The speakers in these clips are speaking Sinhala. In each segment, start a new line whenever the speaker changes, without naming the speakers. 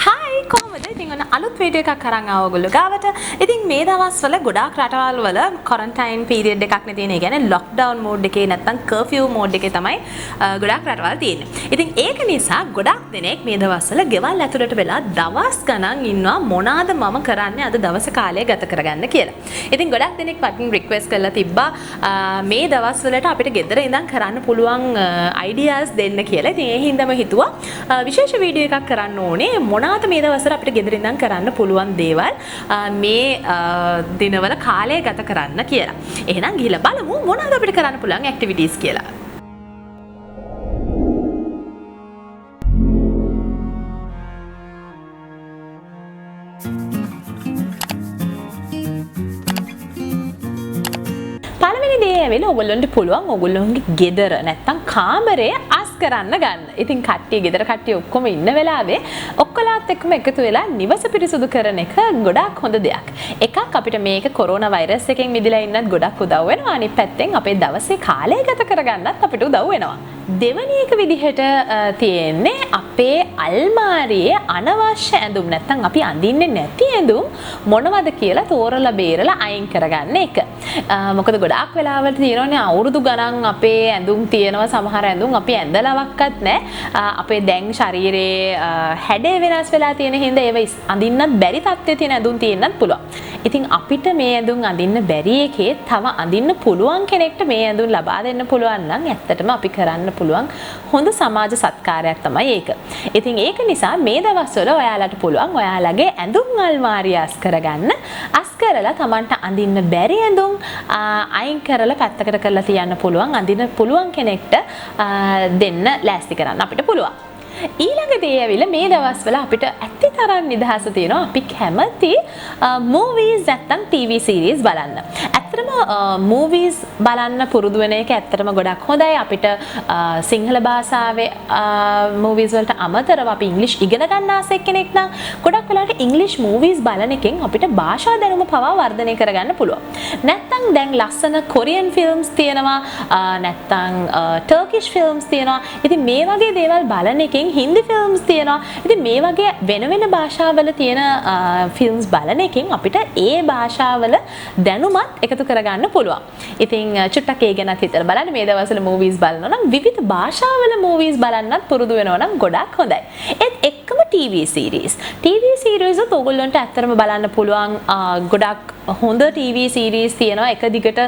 හායි කොහොමද? ඉතින් ඔන්න අලුත් වීඩියෝ එකක් අරන් ආවා ඔයගොල්ලෝ ගාවට. ඉතින් මේ දවස්වල ගොඩාක් රටවල් වල ක්වොරන්ටයින් පීරියඩ් එකක් නේ තියෙන්නේ. ඒ කියන්නේ ලොක්ඩවුන් මෝඩ් එකේ නැත්නම් කර්ෆියු මෝඩ් එකේ තමයි ගොඩාක් රටවල් තියෙන්නේ. ඉතින් ඒක නිසා ගොඩාක් දෙනෙක් මේ දවස්වල ගෙවල් ඇතුළට වෙලා දවස් ගණන් ඉන්නවා මොනවාද මම කරන්නේ අද දවස කාලය ගත කරගන්න කියලා. ඉතින් ගොඩාක් දෙනෙක් මට රික්වෙස්ට් කරලා තිබ්බා මේ දවස්වලට අපිට ගෙදර ඉඳන් කරන්න පුළුවන් අයිඩියාස් දෙන්න කියලා. ඉතින් ඒ හින්දාම හිතුවා විශේෂ වීඩියෝ එකක් කරන්න ඕනේ මොනවාද මේ දවස්වල අපිට ගෙදර ඉඳන් කරන්න පුළුවන් දේවල් මේ දිනවල කාලය ගත කරන්න කියලා. එහෙනම් ගිහලා බලමු මොනවාද අපිට කරන්න පුළුවන් ඇක්ටිවිටීස් කියලා. පළවෙනි දේ ඇවිල්ලා ඔයගොල්ලන්ට පුළුවන් ඔයගොල්ලෝගේ ගෙදර නැත්තම් කාමරය අස් කරන්න ගන්න. ඉතින් කට්ටිය ගෙදර කට්ටිය ඔක්කොම ඉන්න වෙලාවේ ඔක්කොලාත් එක්කම එකතු වෙලා නිවස පිරිසුදු කරන එක ගොඩාක් හොඳ දෙයක්. එකක් අපිට මේක කොරෝනා වෛරස් එකෙන් මිදලා ඉන්නත් ගොඩක් උදව් වෙනවා. අනිත් පැත්තෙන් අපේ දවසේ කාලය ගත කරගන්නත් අපිට උදව් වෙනවා. දෙවැනි එක විදිහට තියෙන්නේ අපේ අල්මාරියේ අනවශ්‍ය ඇඳුම් නැත්තම් අපි අඳින්නේ නැති ඇඳුම් මොනවද කියලා තෝරලා බේරලා අයින් කරගන්න එක. මොකද ගොඩාක් වෙලාවට තියෙනවනේ අවුරුදු ගණන් අපේ ඇඳුම් තියෙනවා සමහර ඇඳුම් අපි ඇඳලවක්වත් නැහැ. අපේ දැන් ශරීරයේ හැඩය වෙනස් වෙලා තියෙන හින්දා ඒව අඳින්නත් බැරි තත්ත්වයේ තියෙන ඇඳුම් තියෙන්නත් පුළුවන්. ඉතින් අපිට මේ ඇඳුම් අඳින්න බැරි එකේ තව අඳින්න පුළුවන් කෙනෙක්ට මේ ඇඳුම් ලබා දෙන්න පුළුවන් නම් ඇත්තටම අපි කරන්න පුළුවන් හොඳ සමාජ සත්කාරයක් තමයි ඒක. ඉතින් ඒක නිසා මේ දවස්වල ඔයාලට පුළුවන් ඔයාලගේ ඇඳුම් අල්මාරිය අස් කරගන්න. අස් කරලා Tamanට අඳින්න බැරි ඇඳුම් අයින් කරලා පැත්තකට කරලා තියන්න පුළුවන්. අඳින්න පුළුවන් කෙනෙක්ට දෙන්න ලෑස්ති කරන්න අපිට පුළුවන්. ඊළඟ දේ ඇවිල්ලා මේ දවස්වල අපිට ඇත්ති තරම් නිදහස තියෙනවා. අපි කැමති මූවීස් නැත්තම් ටීවී සීරීස් බලන්න. ඇත්තටම මූවීස් බලන්න පුරුදු වෙන එක ඇත්තටම ගොඩක් හොඳයි. අපිට සිංහල භාෂාවේ මූවීස් වලට අමතරව අපි ඉංග්‍රීසි ඉගෙන ගන්න ආසෙක් කෙනෙක් නම් ගොඩක් වෙලාවට ඉංග්‍රීසි මූවීස් බලන එකෙන් අපිට භාෂා දැනුම පවා වර්ධනය කරගන්න පුළුවන්. නැත්තම් දැන් ලස්සන කොරියන් ෆිල්ම්ස් තියෙනවා. නැත්තම් ටර්කිෂ් ෆිල්ම්ස් තියෙනවා. ඉතින් මේ වගේ දේවල් බලන එකෙන් හින්දි ෆිල්ම්ස් තියෙනවා. ඉතින් මේ වගේ වෙන වෙන භාෂාවල තියෙන ෆිල්ම්ස් බලන එකෙන් අපිට ඒ භාෂාවල දැනුමත් එකතු කරගන්න පුළුවන්. ඉතින් චුට්ටක් ඒ ගැනත් හිතලා බලන්න මේ දවස්වල මූවීස් බලනවා නම් විවිධ භාෂාවල මූවීස් බලන්නත් පුරුදු වෙනවා නම් ගොඩක් හොඳයි. ඒත් එක්කම ටීවී සීරීස්. ටීවී සීරීස් උත් ඕගොල්ලන්ට ඇත්තටම බලන්න පුළුවන් ගොඩක් හොඳ ටීවී සීරීස් තියෙනවා. එක දිගට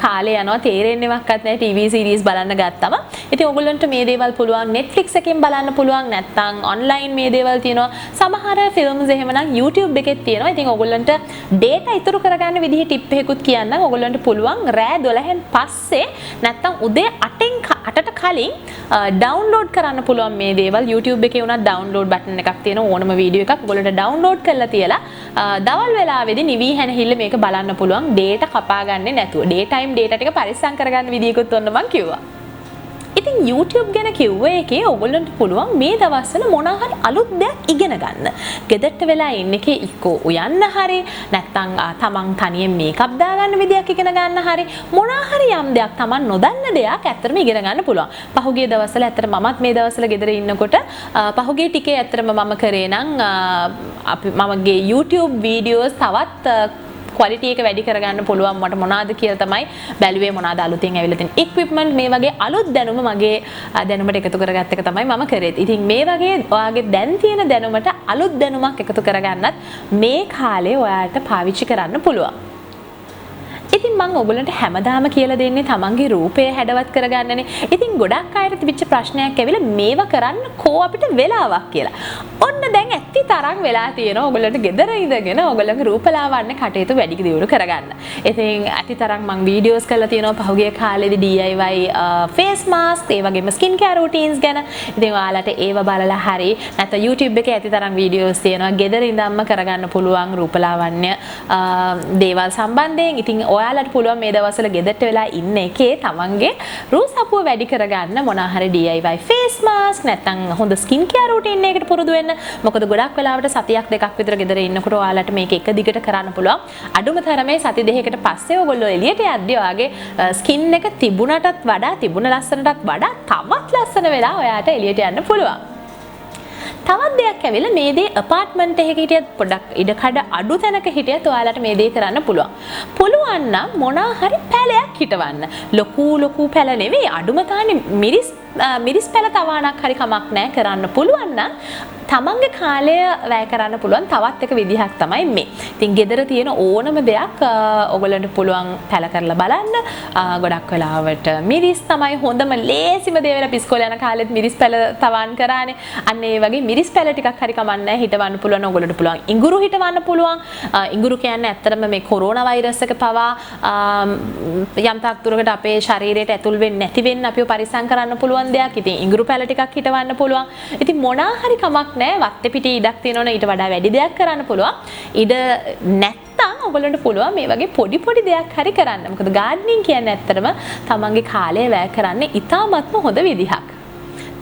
කාලේ යනවා තේරෙන්නේවත් නැහැ ටීවී සීරීස් බලන්න ගත්තම. ඉතින් ඕගොල්ලන්ට මේ දේවල් පුළුවන් Netflix එකෙන් බලන්න පුළුවන් නැත්නම් ඔන්ලයින් මේ දේවල් තියෙනවා. සමහර ෆිල්ම්ස් එහෙමනම් YouTube එකෙත් තියෙනවා. ඉතින් ඕගොල්ලන්ට data ඉතුරු කරගන්න විදිහේ ටිප් එකකුත් කියන්නම්. ඕගොල්ලන්ට පුළුවන් රෑ 12න් පස්සේ නැත්නම් උදේ 8ට කලින් ඩවුන්ලෝඩ් කරන්න පුළුවන් මේ දේවල්. YouTube එකේ උනත් ඩවුන්ලෝඩ් බටන් එකක් තියෙනවා. ඕනම වීඩියෝ එකක් ඔයගොල්ලන්ට ඩවුන්ලෝඩ් කරලා තියලා දවල් වෙලාවේදී නිවි හැනහිල්ල මේක බලන්න පුළුවන්. data කපා ගන්නේ නැතුව. daytime data ටික පරිස්සම් කරගන්න විදියකුත් ඔන්න මම කිව්වා. ඉතින් YouTube ගැන කිව්ව එකේ ඔයගොල්ලන්ට පුළුවන් මේ දවස්වල මොනවා හරි අලුත් දෙයක් ඉගෙන ගන්න. ගෙදරට වෙලා ඉන්න එකේ ඉක්කෝ උයන්න හරි නැත්නම් තමන් තනියෙන් මේකප් දාගන්න විදියක් ඉගෙන ගන්න හරි මොනවා හරි යම් දෙයක් තමන් නොදන්න දෙයක් ඇත්තටම ඉගෙන ගන්න පුළුවන්. පහුගිය දවස්වල ඇත්තට මමත් මේ දවස්වල ගෙදර ඉන්නකොට පහුගිය ටිකේ ඇත්තටම මම කරේ නම් මමගේ YouTube වීඩියෝස් තවත් ක්වලිටි එක වැඩි කරගන්න පුළුවන් මට මොනවාද කියලා තමයි බැලුවේ මොනවාද අලුතින් ඇවිල්ලා තියෙන equipment මේ වගේ අලුත් දැනුම මගේ දැනුමට එකතු කරගත්ත එක තමයි මම කරේ. ඉතින් මේ වගේ ඔයාගේ දැන් තියෙන දැනුමට අලුත් දැනුමක් එකතු කරගන්නත් මේ කාලේ ඔයාලට පාවිච්චි කරන්න පුළුවන්. ඉතින් මම ඔයගොල්ලන්ට හැමදාම කියලා දෙන්නේ තමන්ගේ රූපය හැඩවත් කරගන්නනේ. ඉතින් ගොඩක් අයට තිබිච්ච ප්‍රශ්නයක් ඇවිල්ලා මේව කරන්න කෝ අපිට වෙලාවක් කියලා. ඔන්න දැන් ඇත්ති තරම් වෙලා තියෙනවා ඔයගොල්ලන්ට ගෙදර ඉඳගෙන ඔයගොල්ලන්ගේ රූපලාවන්‍ය කටයුතු වැඩි දියුණු කරගන්න. ඉතින් ඇති තරම් මම වීඩියෝස් කරලා තියෙනවා පහුගිය කාලේදී DIY face mask ඒ වගේම skin care routines ගැන. ඉතින් ඔයාලට ඒව බලලා හරි නැත්නම් YouTube එකේ ඇති තරම් වීඩියෝස් තියෙනවා ගෙදර ඉඳන්ම කරගන්න පුළුවන් රූපලාවන්‍ය දේවල් සම්බන්ධයෙන්. ඉතින් ඔයාලට පුළුවන් මේ දවස්වල ගෙදරට වෙලා ඉන්න එකේ තමන්ගේ රූ සපුව වැඩි කරගන්න මොනවා හරි DIY face mask නැත්නම් හොඳ skin care routine එකකට පුරුදු වෙන්න. මොකද ගොඩක් වෙලාවට සතියක් දෙකක් විතර ගෙදර ඉන්නකොට ඔයාලට මේක එක දිගට කරන්න පුළුවන්. අඩුම තරමේ සති දෙකකට පස්සේ ඔයගොල්ලෝ එළියට යද්දී ඔයාගේ skin එක තිබුණටත් වඩා තිබුණ ලස්සනටත් වඩා තවත් ලස්සන වෙලා ඔයාට එළියට යන්න පුළුවන්. තවත් දෙයක් ඇවිල්ලා මේ දේ අපාර්ට්මන්ට් එකක හිටියත් පොඩක් ඉඩකඩ අඩු තැනක හිටියත් ඔයාලට මේ දේ කරන්න පුළුවන්. පුළුවන් නම් මොනවා හරි පැලයක් හිටවන්න. ලොකු පැල නෙවෙයි අඩුම තානේ මිරිස් පැල තවාණක් හරි කමක් නැහැ කරන්න පුළුවන් නම් තමන්ගේ කාලය වැය කරන්න පුළුවන් තවත් එක විදිහක් තමයි මේ. ඉතින් ගෙදර තියෙන ඕනම දෙයක් ඔයගොල්ලන්ට පුළුවන් පැල කරලා බලන්න. ගොඩක් වෙලාවට මිරිස් තමයි හොඳම ලේසිම දේ වෙලා පිස්කෝල යන කාලෙත් මිරිස් පැල තවන් කරානේ. අන්න ඒ වගේ මිරිස් පැල ටිකක් හරි කමක් නැහැ හිටවන්න පුළුවන්. ඔයගොල්ලන්ට පුළුවන් ඉඟුරු හිටවන්න පුළුවන්. ඉඟුරු කියන්නේ ඇත්තටම මේ කොරෝනා වෛරස් එක පවා යම් තාක් දුරකට අපේ ශරීරයට ඇතුල් වෙන්නේ නැති වෙන්න අපිව පරිස්සම් කරන්න පුළුවන් දෙයක්. ඉතින් ඉඟුරු පැල ටිකක් හිටවන්න පුළුවන්. ඉතින් මොනා හරි කමක් නෑ වත්තේ පිටි ඉඩක් තියෙනවනේ ඊට වඩා වැඩි දෙයක් කරන්න පුළුවන්. ඉඩ නැත්තම් ඔයගොල්ලන්ට පුළුවන් මේ වගේ පොඩි දෙයක් හරි කරන්න. මොකද ගාඩ්නින් කියන්නේ ඇත්තටම තමන්ගේ කාලය වැය කරන්න ඉතාමත්ම හොඳ විදිහක්.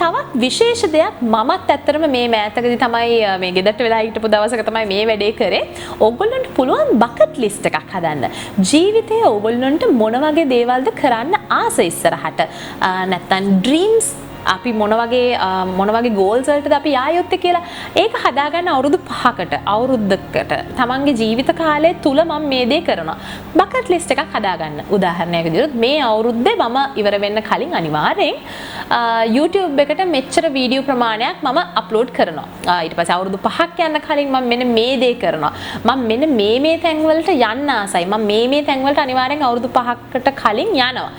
තවත් විශේෂ දෙයක් මමත් ඇත්තටම මේ මෑතකදී තමයි මේ ගෙදරට වෙලා හිටපු දවසක තමයි මේ වැඩේ කරේ. ඔයගොල්ලන්ට පුළුවන් බකට් ලිස්ට් එකක් හදන්න. ජීවිතේ ඔයගොල්ලන්ට මොන වගේ දේවල්ද කරන්න ආස ඉස්සරහට. නැත්තම් ඩ්‍රීම්ස් අපි මොන වගේ ගෝල්ස් වලටද අපි ආයොත්තේ කියලා ඒක හදාගන්න අවුරුදු 5කට අවුරුද්දකට තමන්ගේ ජීවිත කාලය තුල මම මේ දේ කරනවා. බකට් ලිස්ට් එකක් හදාගන්න. උදාහරණයක් විදිහට මේ අවුරුද්දේ මම ඉවර වෙන්න කලින් අනිවාර්යෙන් YouTube එකට මෙච්චර වීඩියෝ ප්‍රමාණයක් මම අප්ලෝඩ් කරනවා. ඊට පස්සේ අවුරුදු 5ක් යන කලින් මම මෙන්න මේ දේ කරනවා. මම මෙන්න මේ තැන් වලට යන්න ආසයි. මම මේ තැන් වලට අනිවාර්යෙන් අවුරුදු 5කට කලින් යනවා.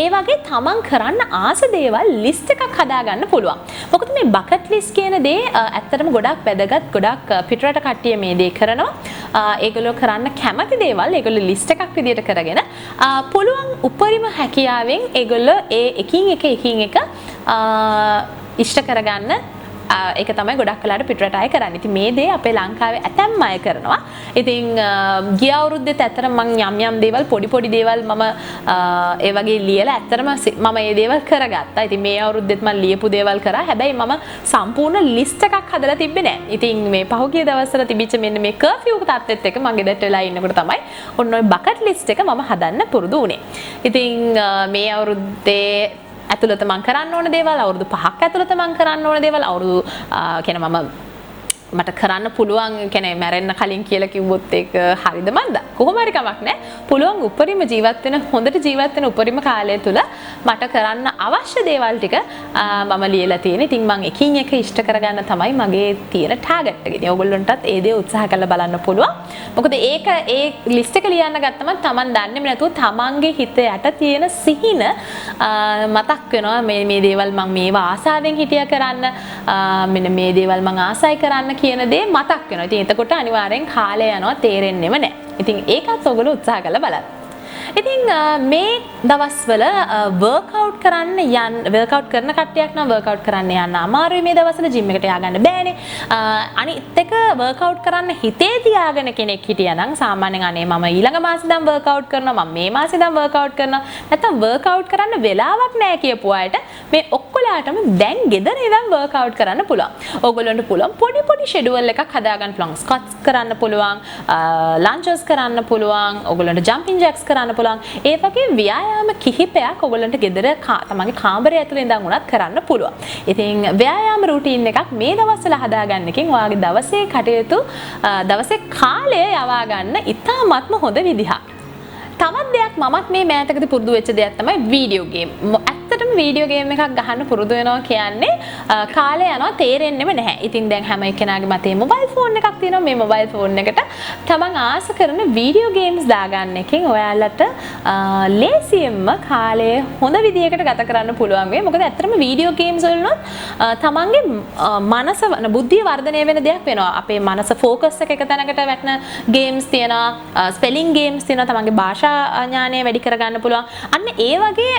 ඒ වගේ තමන් කරන්න ආස දේවල් ලිස්ට් එකක් හදාගන්න පුළුවන්. මොකද මේ බකට් ලිස්ට් කියන දේ ඇත්තටම ගොඩක් වැදගත්. ගොඩක් පිටරට කට්ටිය මේ දේ කරනවා. ඒගොල්ලෝ කරන්න කැමති දේවල් ඒගොල්ලෝ ලිස්ට් එකක් විදියට කරගෙන පුළුවන් උපරිම හැකියාවෙන් ඒගොල්ලෝ ඒ එකින් එක ඉෂ්ට කරගන්න ඒක තමයි ගොඩක් වෙලාට පිටරට අය කරන්නේ. ඉතින් මේ දේ අපේ ලංකාවේ ඇතැම් අය කරනවා. ඉතින් ගිය අවුරුද්දේත් ඇත්තටම මම යම් දේවල් පොඩි දේවල් මම ඒ වගේ ලියලා ඇත්තටම මම මේ දේවල් කරගත්තා. ඉතින් මේ අවුරුද්දේත් මම ලියපු දේවල් කරා. හැබැයි මම සම්පූර්ණ ලිස්ට් එකක් හදලා තිබ්බේ නැහැ. ඉතින් මේ පහුගිය දවස්වල තිබිච්ච මෙන්න මේ කර්ෆියු තත්ත්වෙත් එක්ක මම ගෙදරට වෙලා ඉන්නකොට තමයි ඔන්න ඔය බකට් ලිස්ට් එක මම හදන්න පුරුදු වුණේ. ඉතින් මේ අවුරුද්දේ ඇතුළත මම කරන්න ඕන දේවල් අවුරුදු 5ක් ඇතුළත මම කරන්න ඕන දේවල් අවුරුදු කියන්නේ මට කරන්න පුළුවන් කියන්නේ මැරෙන්න කලින් කියලා කිව්වොත් ඒක හරිද මන්ද කොහොම හරි කමක් නැහැ පුළුවන් උපරිම ජීවත් වෙන හොඳට ජීවත් වෙන උපරිම කාලය තුල මට කරන්න අවශ්‍ය දේවල් ටික මම ලියලා තියෙනවා. ඉතින් මම එකින් එක ඉෂ්ට කරගන්න තමයි මගේ තියෙන ටාගට් එක. ඉතින් ඔයගොල්ලන්ටත් ඒ දේ උත්සාහ කරලා බලන්න පුළුවන්. මොකද ඒක ඒ ලිස්ට් එක ලියන්න ගත්තම Taman දන්නේම නැතුව Tamanගේ හිත යට තියෙන සිහින මතක් වෙනවා මේ දේවල් මම මේවා ආසාවෙන් හිටියා කරන්න මෙන්න මේ දේවල් මම ආසයි කරන්න කියන දේ මතක් වෙනවා. ඉතින් එතකොට අනිවාර්යෙන් කාලය යනවා තේරෙන්නෙම නැහැ. ඉතින් ඒකත් ඔයගොල්ලෝ උත්සාහ කරලා බලන්න. ඉතින් මේ දවස්වල වර්ක්අවුට් කරන කට්ටියක් නම් වර්ක්අවුට් කරන්න යන්න අමාරුයි මේ දවස්වල ජිම් එකට ය아가න්න බෑනේ. අනිත් එක වර්ක්අවුට් කරන්න හිතේ තියාගෙන කෙනෙක් හිටියා නම් සාමාන්‍යයෙන් අනේ මම ඊළඟ මාසෙ ඉඳන් වර්ක්අවුට් කරනවා මම මේ මාසෙ ඉඳන් වර්ක්අවුට් කරනවා නැත්නම් වර්ක්අවුට් කරන්න වෙලාවක් නැහැ කියපු අයට මේ ඔක්කොලාටම දැන් ගෙදර ඉඳන් වර්ක්අවුට් කරන්න පුළුවන්. ඕගොල්ලන්ට පුළුවන් පොඩි ෂෙඩියුල් එකක් හදාගන්න පුළුවන්. ස්ක්වොට්ස් කරන්න පුළුවන්, ලන්ජස් කරන්න පුළුවන්, ඕගොල්ලන්ට ජම්පින් ජැක්ස් කරන්න පුළුවන්. ඒ වගේ ව්‍යායාම කිහිපයක් ඔයගොල්ලන්ට ගෙදර තමන්ගේ කාමරය ඇතුලේ ඉඳන් උනත් කරන්න පුළුවන්. ඉතින් ව්‍යායාම රූටීන් එකක් මේ දවස්වල හදාගන්න එකෙන් ඔයාගේ දවසේ කටයුතු දවසේ කාලය යවා ගන්න ඉතාමත්ම හොඳ විදිහක්. තවත් දෙයක් මමත් මේ මෑතකදී පුරුදු වෙච්ච දෙයක් තමයි වීඩියෝ ගේම්. ඇත්තටම වීඩියෝ ගේම් එකක් ගහන්න පුරුදු වෙනවා කියන්නේ කාලය යනවා තේරෙන්නෙම නැහැ. ඉතින් දැන් හැම එක්කෙනාගේ මතේ මොබයිල් ෆෝන් එකක් තියෙනවා. මේ මොබයිල් ෆෝන් එකට තමන් ආස කරන වීඩියෝ ගේම්ස් දාගන්න එකෙන් ඔයාලට ලේසියෙන්ම කාලය හොඳ විදිහකට ගත කරන්න පුළුවන් වෙයි. මොකද ඇත්තටම වීඩියෝ ගේම්ස් වලිනුත් තමන්ගේ මනස බුද්ධිය වර්ධනය වෙන දෙයක් වෙනවා. අපේ මනස ફોකස් එක තැනකට වැටෙන ගේම්ස් තියෙනවා. ස්පෙලිං ගේම්ස් තියෙනවා. තමන්ගේ භාෂා ඥානය වැඩි කරගන්න පුළුවන්. අන්න ඒ වගේ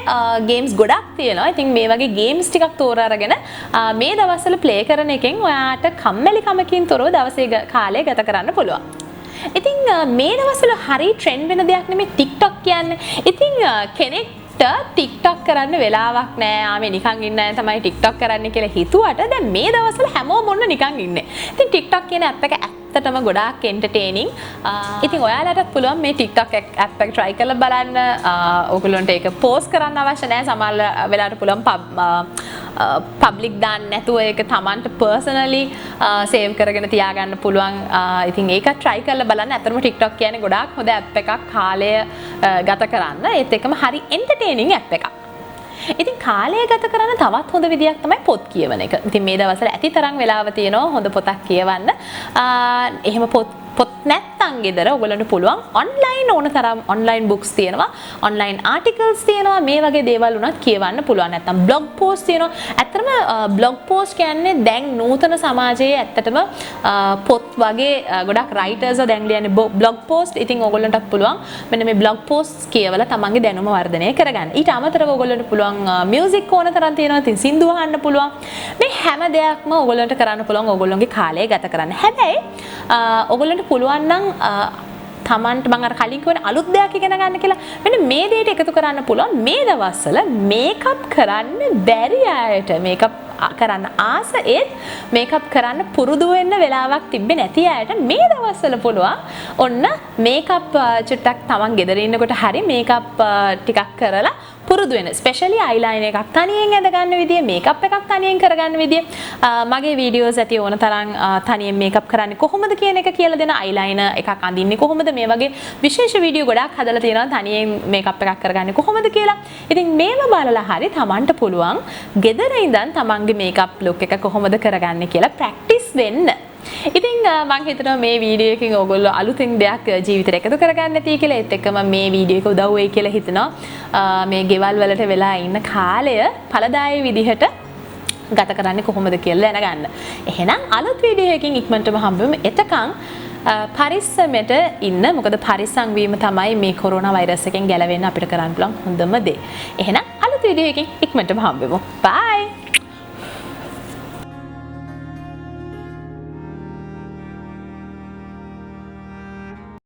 ගේම්ස් ගොඩක් තියෙනවා. ඉතින් මේ වගේ ගේම්ස් ටිකක් තෝරාගෙන මේ දවස්වල ප්ලේ කරන එකෙන් ඔයාට කම්මැලි කමකින් තොරව දවසේ කාලය ගත කරන්න පුළුවන්. ඉතින් මේ දවස්වල හරි ට්‍රෙන්ඩ් වෙන දෙයක් නෙමෙයි TikTok කියන්නේ. ඉතින් කෙනෙක්ට TikTok කරන්න වෙලාවක් නැහැ. ආමේ නිකන් ඉන්න අය තමයි TikTok කරන්න කියලා හිතුවට දැන් මේ දවස්වල හැමෝම මොන්න නිකන් ඉන්නේ. ඉතින් TikTok කියන ඇප් එක ඇත්තටම ගොඩාක් එන්ටර්ටේනින්. ඉතින් ඔයාලටත් පුළුවන් මේ TikTok ඇප් එක try කරලා බලන්න. ඔයගොල්ලන්ට ඒක පෝස්ට් කරන්න අවශ්‍ය නැහැ. සමහර වෙලාවට පුළුවන් පබ්ලික් දාන්න නැතුව ඒක Tamanට personally save කරගෙන තියාගන්න පුළුවන්. ඉතින් ඒක try කරලා බලන්න. අතරම TikTok කියන්නේ ගොඩාක් හොඳ app එකක් කාලය ගත කරන්න. ඒත් එකම හරි entertaining app එකක්. ඉතින් කාලය ගත කරන්න තවත් හොඳ විදියක් තමයි පොත් කියවන එක. ඉතින් මේ දවස්වල ඇති තරම් වෙලාව තියෙනවා හොඳ පොතක් කියවන්න. එහෙම පොත් නැත්තම් ගෙදර ඔයගොල්ලන්ට පුළුවන් online ඕන තරම් online books තියෙනවා, online articles තියෙනවා. මේ වගේ දේවල් උනත් කියවන්න පුළුවන්. නැත්තම් blog post තියෙනවා. ඇත්තටම blog post කියන්නේ දැන් නූතන සමාජයේ ඇත්තටම පොත් වගේ ගොඩක් writers දැන් ලියන්නේ blog post. ඉතින් ඔයගොල්ලන්ටත් පුළුවන් මෙන්න මේ blog posts කියවලා තමන්ගේ දැනුම වර්ධනය කරගන්න. ඊට අමතරව ඔයගොල්ලන්ට පුළුවන් music ඕන තරම් තියෙනවා. ඉතින් සින්දු අහන්න පුළුවන්. මේ හැම දෙයක්ම ඔයගොල්ලන්ට කරන්න පුළුවන් ඔයගොල්ලන්ගේ කාලය ගත කරන්න. හැබැයි ඔයගොල්ලන්ට පුළුවන් නම් තමන්ට මම අර කලින් කිව්වනේ අලුත් දෙයක් ඉගෙන ගන්න කියලා. මෙන්න මේ දෙයට එකතු කරන්න පුළුවන්. මේ දවස්වල මේකප් කරන්න බැරි අයට මේකප් කරන්න ආස ඒත් මේකප් කරන්න පුරුදු වෙන්න වෙලාවක් තිබ්බේ නැති අයට මේ දවස්වල පුළුවන් ඔන්න මේකප් චුට්ටක් තමන් ගෙදර ඉන්නකොට හරි මේකප් ටිකක් කරලා පුරුදු වෙන. ස්පෙෂලි අයිලයිනර් එකක් තනියෙන් ඇඳ ගන්න විදිය, මේකප් එකක් තනියෙන් කරගන්න විදිය මගේ වීඩියෝස් ඇති ඕන තරම් තනියෙන් මේකප් කරන්නේ කොහොමද කියන එක කියලා දෙන, අයිලයිනර් එකක් අඳින්නේ කොහොමද, මේ වගේ විශේෂ වීඩියෝ ගොඩක් හදලා තියෙනවා තනියෙන් මේකප් එකක් කරගන්නේ කොහොමද කියලා. ඉතින් මේව බලලා හරි තමන්ට පුළුවන් ගෙදර ඉඳන් තමන්ගේ මේකප් ලුක් එක කොහොමද කරගන්නේ කියලා ප්‍රැක්ටිස් වෙන්න. ඉතින් මම හිතනවා මේ වීඩියෝ එකකින් ඔයගොල්ලෝ අලුතින් දෙයක් ජීවිතේට එකතු කරගන්න ඇති කියලා. ඒත් එක්කම මේ වීඩියෝ එක උදව් වෙයි කියලා හිතනවා. මේ ගෙවල් වලට වෙලා ඉන්න කාලය ඵලදායී විදිහට ගත කරන්නේ කොහොමද කියලා දැනගන්න. එහෙනම් අලුත් වීඩියෝ එකකින් ඉක්මනටම හම්බෙමු. එතකන් පරිස්සමෙට ඉන්න. මොකද පරිස්සම් වීම තමයි මේ කොරෝනා වෛරස් එකෙන් ගැලවෙන්න අපිට කරන්න පුළුවන් හොඳම දේ. එහෙනම් අලුත් වීඩියෝ එකකින් ඉක්මනටම හම්බෙමු. බයි.